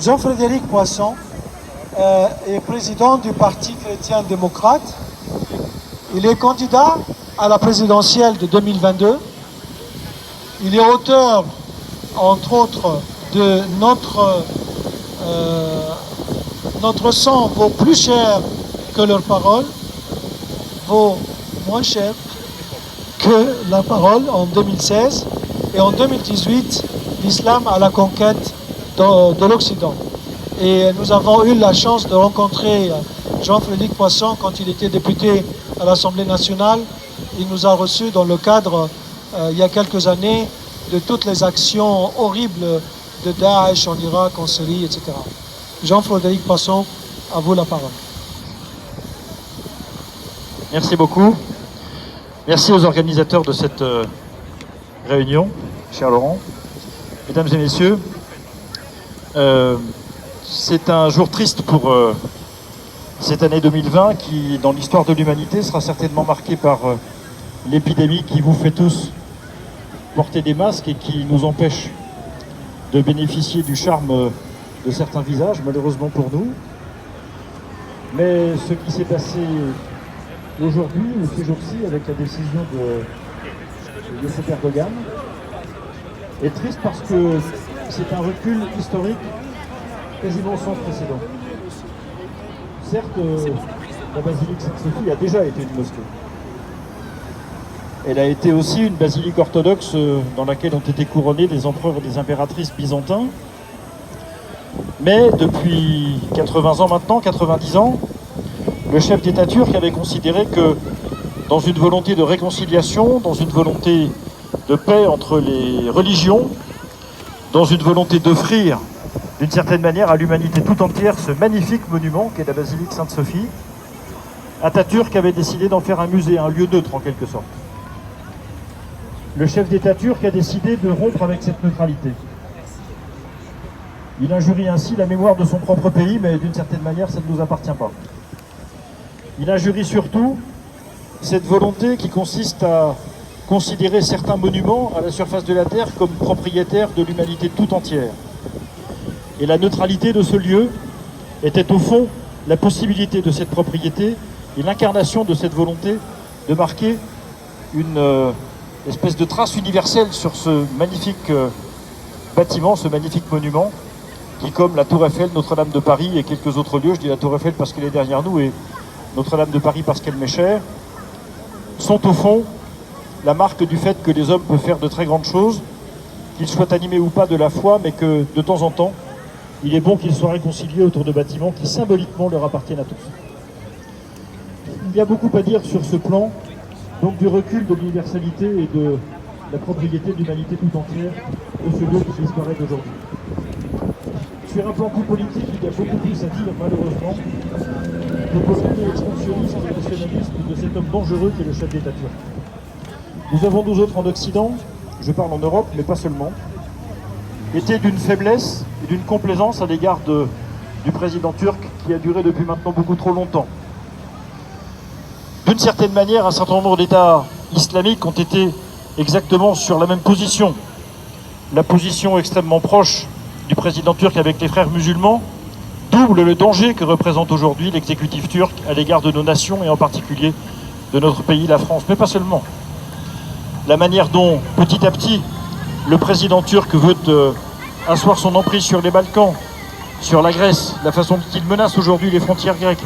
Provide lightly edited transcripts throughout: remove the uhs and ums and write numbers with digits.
Jean-Frédéric Poisson est président du Parti chrétien-démocrate. Il est candidat à la présidentielle de 2022. Il est auteur, entre autres, de notre sang vaut plus cher que leur parole, vaut moins cher que la parole en 2016. Et en 2018, l'islam à la conquête de l'Occident. Et nous avons eu la chance de rencontrer Jean-Frédéric Poisson quand il était député à l'Assemblée nationale. Il nous a reçus dans le cadre, il y a quelques années, de toutes les actions horribles de Daesh en Irak, en Syrie, etc. Jean-Frédéric Poisson, à vous la parole. Merci beaucoup. Merci aux organisateurs de cette réunion, cher Laurent. Mesdames et messieurs, c'est un jour triste pour cette année 2020 qui, dans l'histoire de l'humanité, sera certainement marquée par l'épidémie qui vous fait tous porter des masques et qui nous empêche de bénéficier du charme de certains visages, malheureusement pour nous. Mais ce qui s'est passé aujourd'hui, ou ces jours-ci, avec la décision de Recep Erdogan, est triste parce que c'est un recul historique quasiment sans précédent. Certes, la basilique Sainte-Sophie a déjà été une mosquée. Elle a été aussi une basilique orthodoxe dans laquelle ont été couronnés des empereurs et des impératrices byzantins. Mais depuis 80 ans maintenant, 90 ans, le chef d'État turc avait considéré que dans une volonté de réconciliation, dans une volonté de paix entre les religions, dans une volonté d'offrir d'une certaine manière à l'humanité tout entière ce magnifique monument qu'est la basilique Sainte-Sophie, Atatürk avait décidé d'en faire un musée, un lieu neutre en quelque sorte. Le chef d'État turc a décidé de rompre avec cette neutralité. Il injurie ainsi la mémoire de son propre pays, mais d'une certaine manière, ça ne nous appartient pas. Il injurie surtout cette volonté qui consiste à considérer certains monuments à la surface de la Terre comme propriétaires de l'humanité tout entière. Et la neutralité de ce lieu était au fond la possibilité de cette propriété et l'incarnation de cette volonté de marquer une espèce de trace universelle sur ce magnifique bâtiment, ce magnifique monument, qui, comme la Tour Eiffel, Notre-Dame de Paris et quelques autres lieux, je dis la Tour Eiffel parce qu'elle est derrière nous et Notre-Dame de Paris parce qu'elle m'est chère, sont au fond la marque du fait que les hommes peuvent faire de très grandes choses, qu'ils soient animés ou pas de la foi, mais que de temps en temps, il est bon qu'ils soient réconciliés autour de bâtiments qui symboliquement leur appartiennent à tous. Il y a beaucoup à dire sur ce plan, donc du recul de l'universalité et de la propriété de l'humanité tout entière de ce lieu qui disparaît d'aujourd'hui. Sur un plan plus politique, il y a beaucoup plus à dire, malheureusement, de volonté expansionniste et nationaliste de cet homme dangereux qui est le chef d'État turc. Nous avons, nous autres, en Occident, je parle en Europe, mais pas seulement, été d'une faiblesse et d'une complaisance à l'égard du président turc qui a duré depuis maintenant beaucoup trop longtemps. D'une certaine manière, un certain nombre d'États islamiques ont été exactement sur la même position. La position extrêmement proche du président turc avec les frères musulmans double le danger que représente aujourd'hui l'exécutif turc à l'égard de nos nations et en particulier de notre pays, la France, mais pas seulement. La manière dont, petit à petit, le président turc veut asseoir son emprise sur les Balkans, sur la Grèce, la façon dont il menace aujourd'hui les frontières grecques,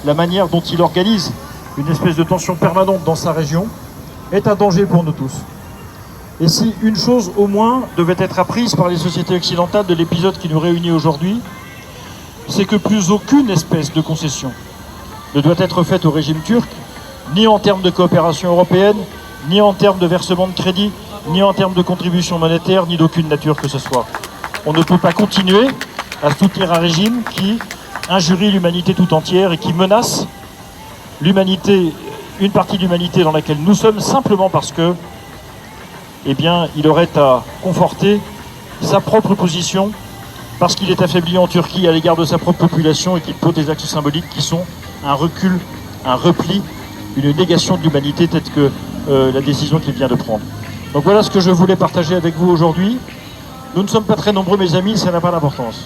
la manière dont il organise une espèce de tension permanente dans sa région, est un danger pour nous tous. Et si une chose au moins devait être apprise par les sociétés occidentales de l'épisode qui nous réunit aujourd'hui, c'est que plus aucune espèce de concession ne doit être faite au régime turc, ni en termes de coopération européenne, ni en termes de versement de crédit, ni en termes de contribution monétaire, ni d'aucune nature que ce soit. On ne peut pas continuer à soutenir un régime qui injurie l'humanité tout entière et qui menace l'humanité, une partie de l'humanité dans laquelle nous sommes, simplement parce que, eh bien, il aurait à conforter sa propre position, parce qu'il est affaibli en Turquie à l'égard de sa propre population et qu'il pose des actes symboliques qui sont un recul, un repli, une négation de l'humanité telle que la décision qu'il vient de prendre. Donc voilà ce que je voulais partager avec vous aujourd'hui. Nous ne sommes pas très nombreux, mes amis, ça n'a pas d'importance.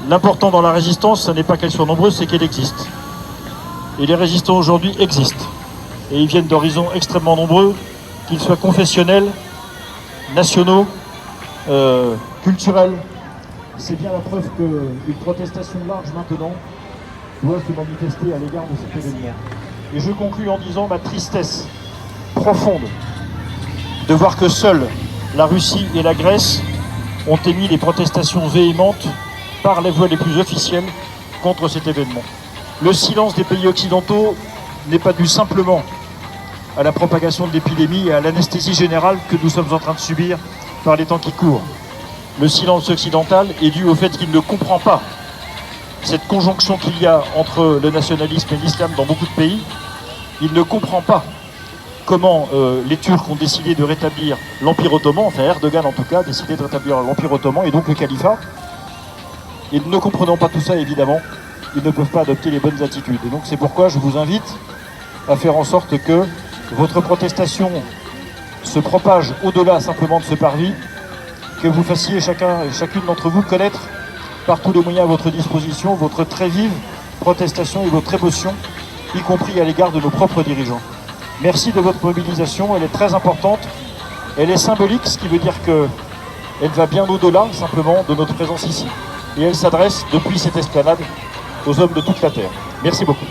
L'important dans la résistance, ce n'est pas qu'elle soit nombreuse, c'est qu'elle existe. Et les résistants aujourd'hui existent. Et ils viennent d'horizons extrêmement nombreux, qu'ils soient confessionnels, nationaux, culturels. C'est bien la preuve qu'une protestation large maintenant doit se manifester à l'égard de cet événement. Et je conclus en disant ma tristesse profonde de voir que seules la Russie et la Grèce ont émis des protestations véhémentes par les voies les plus officielles contre cet événement. Le silence des pays occidentaux n'est pas dû simplement à la propagation de l'épidémie et à l'anesthésie générale que nous sommes en train de subir par les temps qui courent. Le silence occidental est dû au fait qu'il ne comprend pas cette conjonction qu'il y a entre le nationalisme et l'islam dans beaucoup de pays. Il ne comprend pas comment les Turcs ont décidé de rétablir l'Empire ottoman, enfin Erdogan en tout cas, a décidé de rétablir l'Empire ottoman et donc le califat. Et ne comprenant pas tout ça, évidemment, ils ne peuvent pas adopter les bonnes attitudes. Et donc c'est pourquoi je vous invite à faire en sorte que votre protestation se propage au-delà simplement de ce parvis, que vous fassiez chacun et chacune d'entre vous connaître par tous les moyens à votre disposition votre très vive protestation et votre émotion, y compris à l'égard de nos propres dirigeants. Merci de votre mobilisation, elle est très importante, elle est symbolique, ce qui veut dire qu'elle va bien au-delà simplement de notre présence ici. Et elle s'adresse depuis cette esplanade aux hommes de toute la Terre. Merci beaucoup.